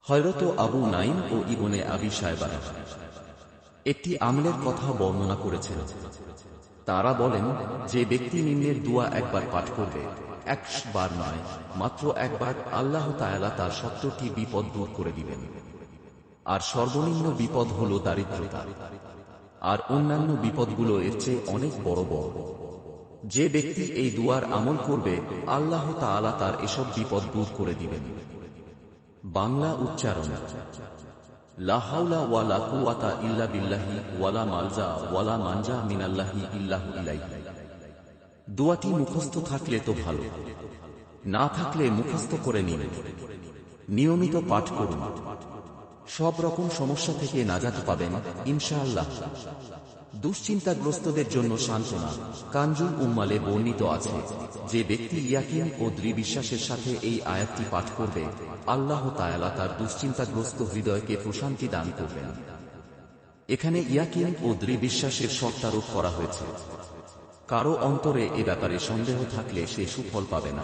হযরত আবু নাঈম ও ইবনে আবি শায়বা একটি আমলের কথা বর্ণনা করেছেন। তারা বলেন, যে ব্যক্তি নিম্নের দোয়া একবার পাঠ করবে, একবার নয়, মাত্র একবার, আল্লাহ তাআলা তার ৭০টি বিপদ দূর করে দিবেন। আর সর্বনিম্ন বিপদ হল দারিদ্রতা, আর অন্যান্য বিপদগুলো এর চেয়ে অনেক বড় বড়। যে ব্যক্তি এই দুয়ার আমল করবে, আল্লাহ তাআলা তার এসব বিপদ দূর করে দিবেন। বাংলা উচ্চারণ: লা হাওলা ওয়ালা কুওয়াতা ইল্লা বিল্লাহি ওয়ালা মালজা ওয়ালা মানজা মিনাল্লাহি ইল্লাহু ইলাইহি। দোয়াটি মুখস্থ থাকলে তো ভালো, না থাকলে মুখস্থ করে নিন। নিয়মিত পাঠ করুন, সব রকম সমস্যা থেকে নাজাত পাবেন ইনশাআল্লাহ। দুশ্চিন্তাগ্রস্তদের জন্য সান্ত্বনা। কানজুল উম্মালে বর্ণিত আছে, যে ব্যক্তি ইয়াকিন ও দৃঢ় বিশ্বাসের সাথে এই আয়াতটি পাঠ করবে, আল্লাহ তাআলা তার দুশ্চিন্তাগ্রস্ত হৃদয়কে প্রশান্তি দান করবেন। এখানে ইয়াকিন ও দৃঢ় বিশ্বাসের শর্তারোপ করা হয়েছে। কারো অন্তরে এ ব্যাপারে সন্দেহ থাকলে সে সুফল পাবে না।